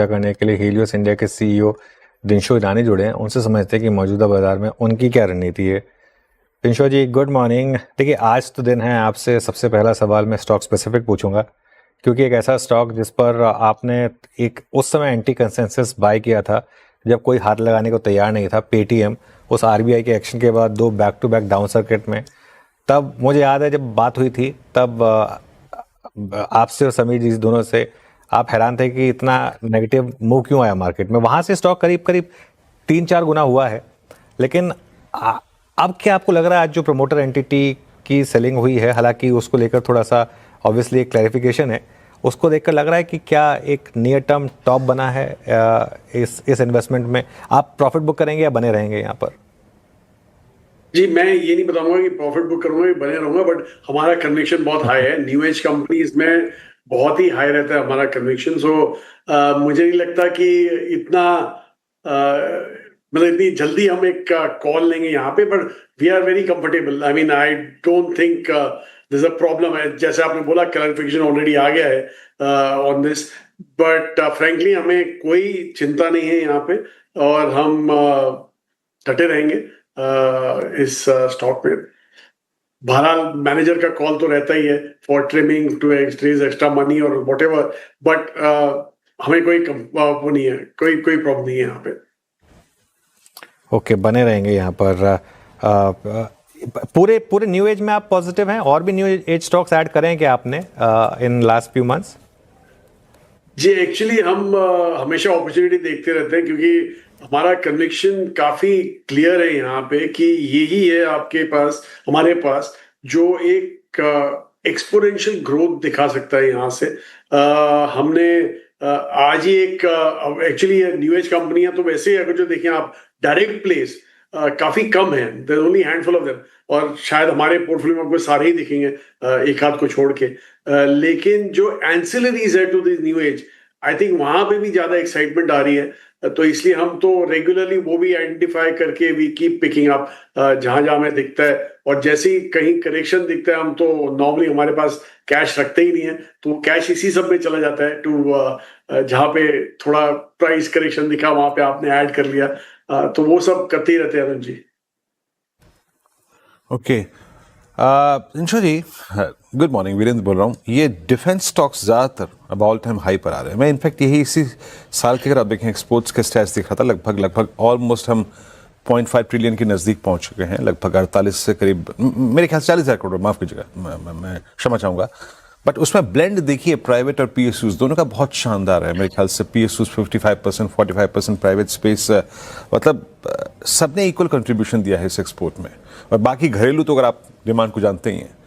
करने के लिए हीलियोस इंडिया के सीईओ दिनशो ईरानी जुड़े हैं। उनसे समझते हैं कि मौजूदा बाजार में उनकी क्या रणनीति है। दिनशो जी, गुड मॉर्निंग। देखिए, आज तो दिन है, आपसे सबसे पहला सवाल मैं स्टॉक स्पेसिफिक पूछूंगा, क्योंकि एक ऐसा स्टॉक जिस पर आपने एक उस समय एंटी कंसेंसस बाय किया था जब कोई हाथ लगाने को तैयार नहीं था, पेटीएम, उस आरबीआई के एक्शन के बाद 2 back to back down circuit में। तब मुझे याद है जब बात हुई थी, तब आपसे और समीर जी दोनों से आप हैरान थे कि इतना नेगेटिव मूव क्यों आया मार्केट में। वहां से स्टॉक करीब करीब 3-4 गुना हुआ है। लेकिन अब क्या आपको लग रहा है, आज जो प्रमोटर एंटिटी की सेलिंग हुई है, हालांकि उसको लेकर थोड़ा सा ऑब्वियसली एक क्लैरिफिकेशन है, उसको देखकर लग रहा है कि क्या एक नियर टर्म टॉप बना है इस इन्वेस्टमेंट में? आप प्रॉफिट बुक करेंगे या बने रहेंगे यहाँ पर? जी, मैं ये नहीं बताऊंगा कि प्रॉफिट बुक करूंगा कि बने रहूंगा, बट हमारा कन्विक्शन बहुत हाई है। न्यू एज कंपनीज में बहुत ही हाई रहता है हमारा कन्विक्शन। सो मुझे नहीं लगता कि इतना मतलब इतनी जल्दी हम एक कॉल लेंगे यहाँ पे, but we are very comfortable. I mean, I don't think this a problem है। जैसे आपने बोला, क्लैरिफिकेशन ऑलरेडी आ गया है ऑन दिस, बट फ्रेंकली हमें कोई चिंता नहीं है यहाँ पे, और हम डटे रहेंगे इस स्टॉक में। बहरहाल मैनेजर का कॉल तो रहता ही है for trimming to raise extra money और वट एवर, बट हमें कोई वो नहीं है, कोई प्रॉब्लम नहीं है यहाँ पे। ओके, बने रहेंगे यहाँ पर। पूरे पूरे न्यू एज में आप पॉजिटिव हैं? और भी न्यू एज स्टॉक्स ऐड करें क्या आपने इन लास्ट फ्यू मंथ्स? जी, एक्चुअली हम हमेशा अपॉर्चुनिटी देखते रहते हैं, क्योंकि हमारा कन्विक्शन काफी क्लियर है यहाँ पे कि यही है आपके पास, हमारे पास, जो एक एक्सपोनेंशियल ग्रोथ दिखा सकता है यहाँ से। हमने आज ही एक एक्चुअली न्यू एज कंपनियां तो वैसे अगर जो देखें आप, डायरेक्ट प्लेस काफी कम है, there only handful of them, और शायद हमारे पोर्टफोलियो में आपको सारे ही दिखेंगे एक आध को छोड़ के। लेकिन जो एंसिलरीज है to this new age, I think वहां पे भी ज्यादा एक्साइटमेंट आ रही है। तो इसलिए हम तो रेगुलरली वो भी आइडेंटिफाई करके वी कीप पिकिंग अप जहां जहां हमें दिखता है। और जैसे ही कहीं करेक्शन दिखता है, हम तो नॉर्मली, हमारे पास कैश रखते ही नहीं है, तो कैश इसी सब में चला जाता है टू जहां पे थोड़ा प्राइस करेक्शन दिखा, वहां पे आपने ऐड कर लिया। तो वो सब करते ही रहते हैं अरुण जी। ओके, इंशो जी, गुड मॉर्निंग। वीरेंद्र बोल रहा हूँ। ये डिफेंस स्टॉक्स ज़्यादातर अब ऑल टाइम हाई पर आ रहे हैं। मैं इनफैक्ट यही इसी साल के, अगर आप देखें, एक्सपोर्ट्स के स्टैट्स दिखा था, लगभग ऑलमोस्ट हम 0.5 ट्रिलियन के नज़दीक पहुंच चुके हैं। लगभग 48 से करीब, मेरे ख्याल से 40,000 करोड़, माफ़ कीजिएगा, मैं क्षमा चाहूँगा। बट उसमें ब्लेंड देखिए, प्राइवेट और पीएसयूज दोनों का बहुत शानदार है। मेरे ख्याल से पीएसयूज 55%, 45% प्राइवेट स्पेस, मतलब सबने इक्वल कंट्रीब्यूशन दिया है इस एक्सपोर्ट में। और बाकी घरेलू तो अगर आप डिमांड को जानते ही हैं।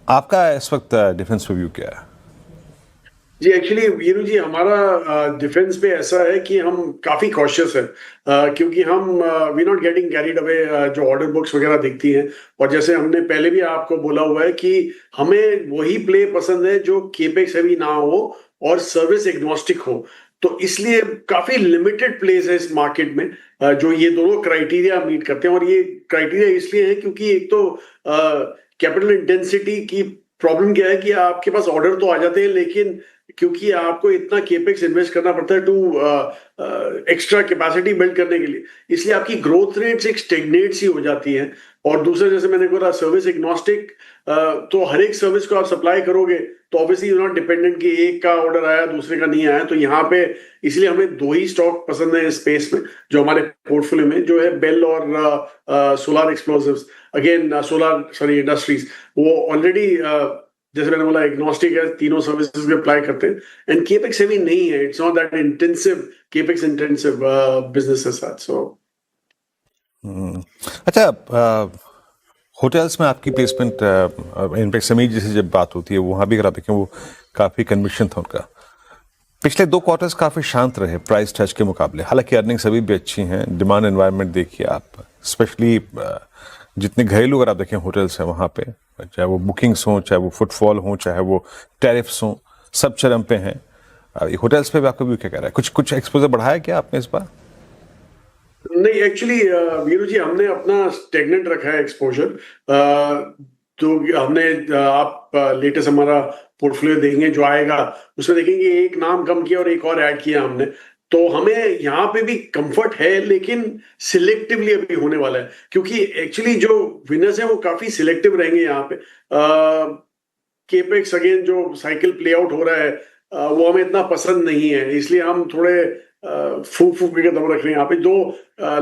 आपका इस वक्त डिफेंस पे व्यू क्या है? जी, एक्चुअली वीरू जी, हमारा डिफेंस पे ऐसा है कि हम काफी कॉशियस है, क्योंकि हम we not getting carried away जो ऑर्डर बुक्स वगैरह दिखती हैं। और जैसे हमने पहले भी आपको बोला हुआ है कि हमें वही प्ले पसंद है जो केपेक्स हैवी ना हो और सर्विस एग्नोस्टिक हो। तो इसलिए काफी लिमिटेड प्लेस है इस मार्केट में जो ये दोनों क्राइटेरिया मीट करते हैं। और ये क्राइटेरिया इसलिए है क्योंकि एक तो कैपिटल इंटेंसिटी की प्रॉब्लम क्या है कि आपके पास ऑर्डर तो आ जाते हैं, लेकिन क्योंकि आपको इतना केपेक्स इन्वेस्ट करना पड़ता है टू एक्स्ट्रा कैपेसिटी बिल्ड करने के लिए, इसलिए आपकी ग्रोथ रेट्स एक स्टेगनेट सी हो जाती है। और दूसरा, जैसे मैंने बोला, सर्विस एग्नोस्टिक, तो हर एक सर्विस को आप सप्लाई करोगे तो ऑब्वियसली यू नॉट डिपेंडेंट कि एक का ऑर्डर आया दूसरे का नहीं आया। तो यहाँ पे इसलिए हमें दो ही स्टॉक पसंद है इस स्पेस में, जो हमारे पोर्टफोलियो में, जो है बेल और solar explosives, again solar sorry industries. वो ऑलरेडी जैसे मैंने बोला एग्नोस्टिक है, तीनों सर्विसेज में अप्लाई करते हैं, एंड केपेक्स हेवी नहीं है। It's not that intensive, capex intensive business है साथ। सो अच्छा, होटल्स में आपकी प्लेसमेंट, इनफैक्ट समीर जी से जब बात होती है, वहाँ भी अगर आप देखें, वो काफ़ी कन्विक्शन था उनका। पिछले 2 क्वार्टर्स काफ़ी शांत रहे प्राइस टच के मुकाबले। हालांकि अर्निंग्स अभी भी अच्छी हैं। डिमांड एनवायरनमेंट देखिए आप, स्पेशली जितने घरेलू अगर आप देखें होटल्स हैं वहाँ पे, चाहे वो बुकिंग्स हों, चाहे वो फुटफॉल हों, चाहे वो टैरिफ्स हों, सब चरम पे हैं। होटल्स पे भी आपका व्यू क्या कह रहा है? कुछ एक्सपोजर बढ़ाया क्या आपने इस बार? नहीं, एक्चुअली वीरू जी, हमने अपना स्टेगनेंट रखा है एक्सपोजर। तो हमने आप लेटेस्ट हमारा पोर्टफोलियो देखेंगे जो आएगा, उसमें देखेंगे एक नाम कम किया और एक और ऐड किया हमने। तो हमें यहाँ पे भी कंफर्ट है, लेकिन सिलेक्टिवली अभी होने वाला है, क्योंकि एक्चुअली जो विनर्स हैं वो काफी सिलेक्टिव रहेंगे यहाँ पे। केपेक्स अगेन जो साइकिल प्ले आउट हो रहा है वो हमें इतना पसंद नहीं है, इसलिए हम थोड़े फूक फूक के कदम रख रहे हैं यहाँ पे। जो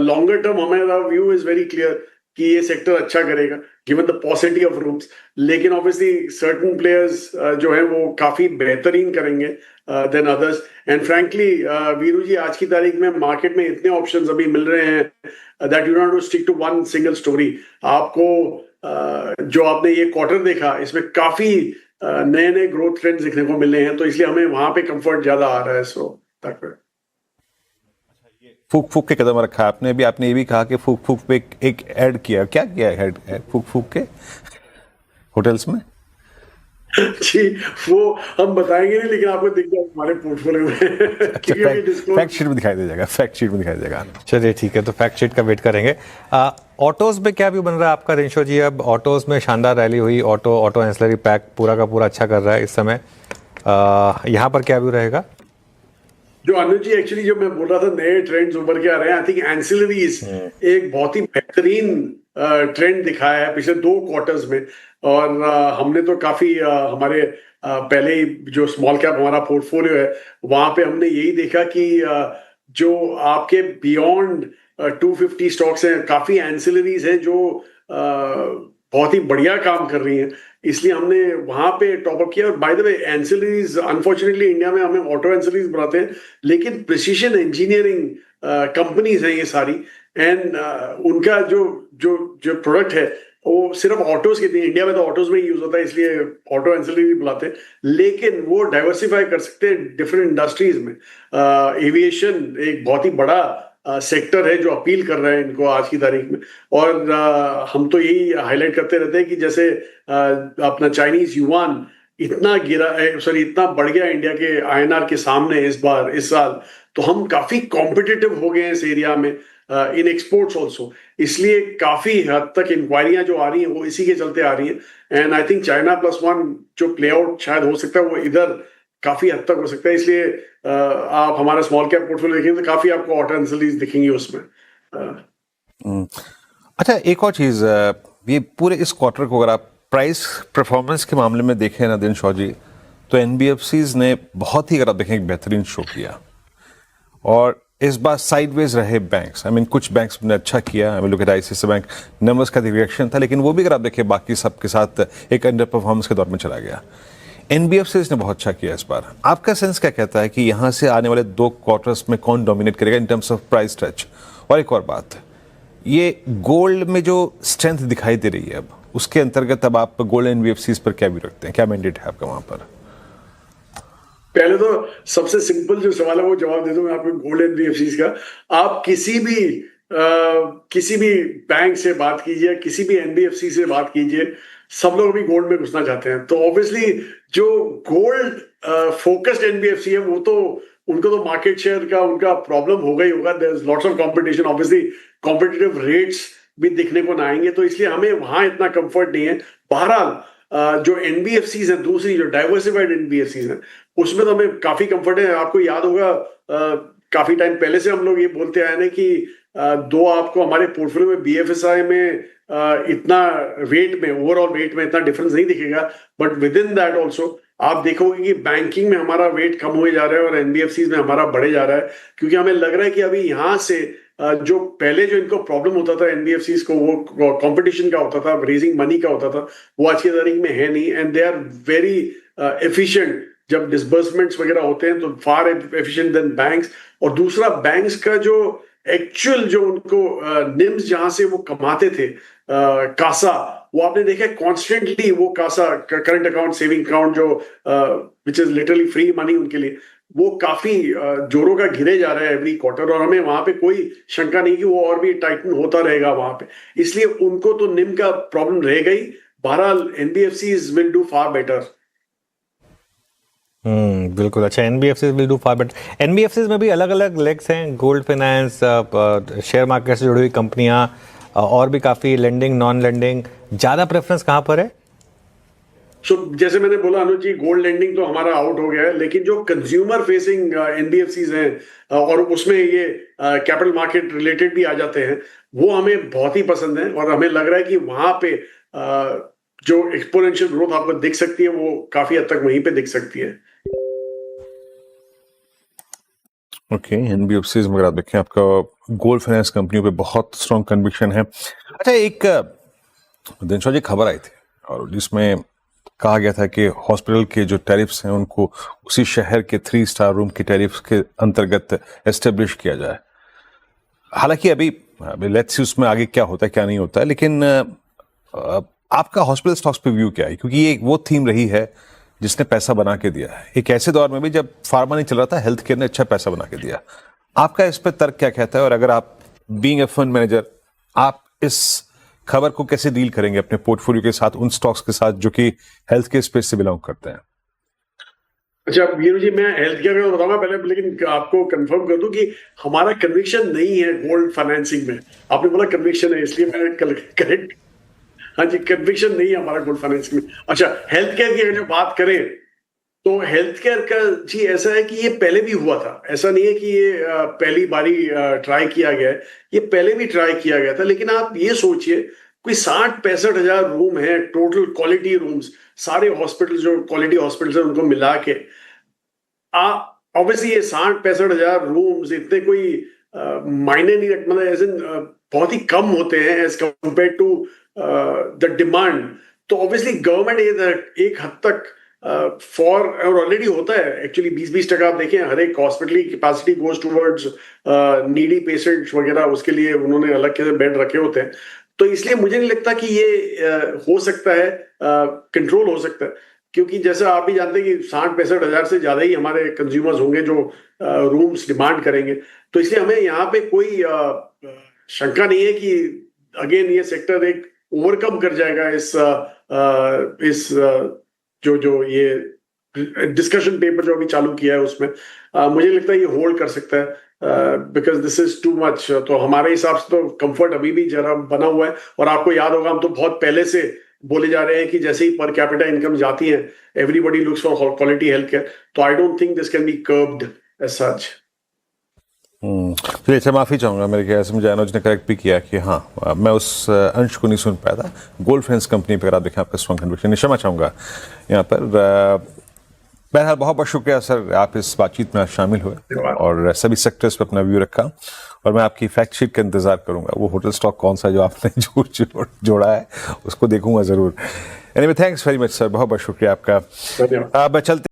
लॉन्गर टर्म हमारा व्यू इज वेरी क्लियर कि ये सेक्टर अच्छा करेगा given the possibility of rooms, लेकिन ऑब्वियसली सर्टन प्लेयर्स जो है वो काफी बेहतरीन करेंगे then others. And frankly Viru ji, आज की तारीख में मार्केट में इतने ऑप्शंस अभी मिल रहे हैं that you not to stick to one single story. आपको जो आपने ये क्वार्टर देखा, इसमें काफी नए नए ग्रोथ ट्रेंड्स देखने को मिल रहे हैं, तो इसलिए हमें वहां पे कंफर्ट ज्यादा आ रहा है। सो फूक फूक के कदम रखा आपने। अभी आपने ये भी कहा कि फूक फूक पे एक ऐड किया, क्या किया है फूक फूक के होटल्स में? जी वो हम बताएंगे नहीं, लेकिन आपको दिख जाएगा हमारे पोर्टफोलियो में। क्योंकि अभी disclose- फैक्ट शीट में दिखाई दे जाएगा, फैक्ट शीट में दिखाई दे जाएगा। चलिए ठीक है, तो फैक्ट शीट का वेट करेंगे। ऑटोज में क्या व्यू बन रहा है आपका रिंशो जी? अब ऑटोज में शानदार रैली हुई, ऑटो एंसिलरी पैक पूरा का पूरा अच्छा कर रहा है इस समय, यहाँ पर क्या व्यू रहेगा? जो अनुज जी, एक्चुअली जो मैं बोल रहा था नए ट्रेंड्स उभर के आ रहे हैं, आई थिंक एंसिलरीज एक बहुत ही बेहतरीन ट्रेंड दिखाया है पिछले 2 क्वार्टर्स में। और हमने तो काफी हमारे पहले ही जो स्मॉल कैप हमारा पोर्टफोलियो है वहां पे हमने यही देखा कि जो आपके बियॉन्ड 250 स्टॉक्स हैं, काफी एंसिलरीज हैं जो बहुत ही बढ़िया काम कर रही हैं, इसलिए हमने वहां पे टॉप अप किया। और by the way ancillaries unfortunately India में हमें ऑटो एंसिलरीज बनाते हैं, लेकिन प्रिसीजन इंजीनियरिंग कंपनीज हैं ये सारी, एंड उनका जो जो जो प्रोडक्ट है वो सिर्फ ऑटोज के, इंडिया में तो ऑटोज में ही यूज होता है, इसलिए ऑटो एंसिलरी बुलाते हैं, लेकिन वो डाइवर्सिफाई कर सकते हैं डिफरेंट इंडस्ट्रीज में। एविएशन एक बहुत ही बड़ा सेक्टर है जो अपील कर रहे हैं इनको आज की तारीख में। और हम तो यही हाईलाइट करते रहते हैं कि जैसे अपना चाइनीज युआन इतना गिरा, सॉरी इतना बढ़ गया इंडिया के आईएनआर के सामने इस साल, तो हम काफी कॉम्पिटिटिव हो गए हैं इस एरिया में इन एक्सपोर्ट्स ऑल्सो, इसलिए काफी हद तक इंक्वायरियां जो आ रही हैं वो इसी के चलते आ रही हैं। एंड आई थिंक चाइना +1 जो प्ले आउट शायद हो सकता है वो इधर काफी हद तक हो सकता है, इसलिए आप हमारा स्मॉल कैप पोर्टफोलियो देखेंगे तो काफी आपको ऑटो एंसिलरीज दिखेंगी उसमें। अच्छा, एक और चीज, ये पूरे इस क्वार्टर को अगर आप प्राइस परफॉर्मेंस के मामले में देखें ना दिन शॉ जी, तो एनबीएफसीज ने बहुत ही, अगर आप देखें, एक बेहतरीन शो किया। और इस बार साइडवेज रहे बैंक्स, आई मीन कुछ बैंक्स ने अच्छा किया, I mean look at ICICI bank, numbers का रिएक्शन था, लेकिन वो भी अगर आप देखें बाकी सबके साथ एक अंडर परफॉर्मेंस के दौर में चला गया। एनबीएफसीज ने बहुत अच्छा किया इस बार। आपका सेंस क्या कहता है कि यहाँ से आने वाले 2 क्वार्टर्स में कौन डोमिनेट करेगा in terms of price stretch? और एक और बात, ये गोल्ड में जो स्ट्रेंथ दिखाई दे रही है अब, उसके अंतर्गत अब आप गोल्ड एनबीएफसीज पर क्या भी रखते हैं, क्या मैंडेट है आपका वहां पर? पहले तो सबसे सिंपल जो सवाल है वो जवाब दे दूं मैं आपको गोल्ड एनबीएफसीज का। आप किसी भी बैंक से बात कीजिए, किसी भी एनबीएफसी से बात कीजिए, सब लोग भी गोल्ड में घुसना चाहते हैं। तो ऑब्वियसली जो गोल्ड फोकस्ड एनबीएफसी है वो तो उनको तो मार्केट शेयर का उनका प्रॉब्लम होगा ही होगा। There is lots of competition, obviously competitive rates भी दिखने को ना आएंगे, तो इसलिए हमें वहां इतना कंफर्ट नहीं है। बहरहाल जो एनबीएफसीज है, दूसरी जो डाइवर्सिफाइड एनबीएफसीज है, उसमें तो हमें काफी कंफर्ट है। आपको याद होगा काफी टाइम पहले से हम लोग ये बोलते आए हैं कि दो आपको हमारे पोर्टफोलियो में बीएफएसआई में इतना वेट में, ओवरऑल वेट में इतना डिफरेंस नहीं दिखेगा, but with in that also आप देखोगे कि बैंकिंग में हमारा वेट कम हुए जा रहा है और एनबीएफसीज में हमारा बढ़े जा रहा है, क्योंकि हमें लग रहा है कि अभी यहाँ से जो पहले जो इनको प्रॉब्लम होता था एनबीएफसीज को, वो कंपटीशन का होता था, रेजिंग मनी का होता था, वो आज की तारीख में है नहीं। And they are very efficient जब डिसबर्समेंट्स वगैरह होते हैं, तो फार एफिशिएंट देन बैंक्स। और दूसरा, बैंक्स का जो एक्चुअल जो उनको निम्स जहां से वो कमाते थे, कासा, वो आपने देखा कॉन्स्टेंटली वो CASA, current account, saving account जो which is literally free money उनके लिए, वो काफी जोरों का गिरे जा रहा है एवरी क्वार्टर। और हमें वहां पे कोई शंका नहीं कि वो और भी टाइटन होता रहेगा वहां पे, इसलिए उनको तो निम का प्रॉब्लम रहेगा ही। बहरहाल NBFCs will do far better. बिल्कुल। अच्छा, NBFCs will do far better. NBFCs में भी अलग अलग लेग्स हैं, गोल्ड फाइनेंस, शेयर मार्केट से जुड़ी हुई कंपनियां, और भी काफी लेंडिंग, नॉन लेंडिंग। ज्यादा प्रेफरेंस कहां पर है? सो जैसे मैंने बोला अनुज जी, गोल्ड लेंडिंग तो हमारा आउट हो गया है, लेकिन जो कंज्यूमर फेसिंग एनबीएफसीज हैं और उसमें ये कैपिटल मार्केट रिलेटेड भी आ जाते हैं, वो हमें बहुत ही पसंद है और हमें लग रहा है कि वहां पे जो एक्सपोनेंशियल ग्रोथ आपको दिख सकती है वो काफी हद तक वहीं पे दिख सकती है। ओके, एनबीएफसीज मगर आप देखें आपका गोल्ड फाइनेंस कंपनियों पे बहुत स्ट्रॉन्ग कन्विक्शन है। अच्छा, एक दिनशा जी खबर आई थी और जिसमें कहा गया था कि हॉस्पिटल के जो टैरिफ्स हैं उनको उसी शहर के 3 स्टार रूम की टैरिफ्स के अंतर्गत एस्टेब्लिश किया जाए। हालांकि अभी लेट्स सी उसमें आगे क्या होता है क्या नहीं होता है, लेकिन आपका हॉस्पिटल स्टॉक्स पे व्यू क्या है? क्योंकि ये वो थीम रही है जिसने पैसा बना के दिया है एक ऐसे दौर में भी जब फार्मा नहीं चल रहा था, हेल्थ केयर ने अच्छा पैसा बना के दिया। आपका इस पर तर्क क्या कहता है? और अगर आप बीइंग ए फंड मैनेजर, आप इस खबर को कैसे डील करेंगे अपने पोर्टफोलियो के साथ, उन स्टॉक्स के साथ जो कि हेल्थ केयर स्पेस से बिलोंग करते हैं? अच्छा वीरू जी, मैं हेल्थ केयर का बताऊंगा पहले, लेकिन आपको कंफर्म कर दूं कि हमारा कन्विक्शन नहीं है गोल्ड फाइनेंसिंग में। आपने बोला कन्विक्शन है, इसलिए मैं करेक्ट, हाँ जी, कन्विक्शन नहीं है हमारा गोल्ड फाइनेंसिंग में। अच्छा, हेल्थ केयर की अगर बात करें तो हेल्थ केयर का जी ऐसा है कि ये पहले भी हुआ था, ऐसा नहीं है कि ये पहली बारी ट्राई किया गया है, ये पहले भी ट्राई किया गया था। लेकिन आप ये सोचिए, कोई 60-65 हजार रूम है टोटल क्वालिटी रूम्स, सारे हॉस्पिटल जो क्वालिटी हॉस्पिटल है उनको मिला के, ऑब्वियसली ये 60-65 हजार रूम्स इतने कोई मायने नहीं रख, मतलब एज इन बहुत ही कम होते हैं as compare to the demand. तो ऑब्वियसली गवर्नमेंट एक हद तक फॉर और ऑलरेडी होता है एक्चुअली 20-20% आप देखें, हर एक हॉस्पिटल की capacity goes towards needy patients वगैरह, उसके लिए उन्होंने अलग के बेड रखे होते हैं। तो इसलिए मुझे नहीं लगता कि ये हो सकता है, कंट्रोल हो सकता है, क्योंकि जैसा आप भी जानते हैं कि 60-65 हजार से ज्यादा ही हमारे कंज्यूमर्स होंगे जो रूम्स डिमांड करेंगे। तो इसलिए हमें यहाँ पे कोई शंका नहीं है कि अगेन ये सेक्टर एक ओवरकम कर जाएगा इस जो ये डिस्कशन पेपर जो अभी चालू किया है उसमें। मुझे लगता है ये होल्ड कर सकता है because this is too much. तो हमारे हिसाब से तो कंफर्ट अभी भी जरा बना हुआ है, और आपको याद होगा हम तो बहुत पहले से बोले जा रहे हैं कि जैसे ही पर कैपिटा इनकम जाती है, everybody looks for quality health care. तो I don't think this can be curbed as such. फिर अच्छा, माफ़ी चाहूँगा, मेरे ख्याल से मुझे अनुज ने करेक्ट भी किया कि हाँ मैं उस अंश को नहीं सुन पाया था। गोल्ड फाइनेंस कंपनी पर आप देखें आपका स्ट्रॉन्ग कन्विक्शन, क्षमा चाहूँगा यहाँ पर। बहरहाल बहुत बहुत शुक्रिया सर, आप इस बातचीत में शामिल हुए और सभी सेक्टर्स पर अपना व्यू रखा, और मैं आपकी फैक्ट शीट का इंतजार करूंगा। वो होटल स्टॉक कौन सा जो आपने जोड़ा है उसको देखूंगा ज़रूर। Anyway, thanks very much sir, बहुत बहुत शुक्रिया आपका। धन्यवाद। अब चलते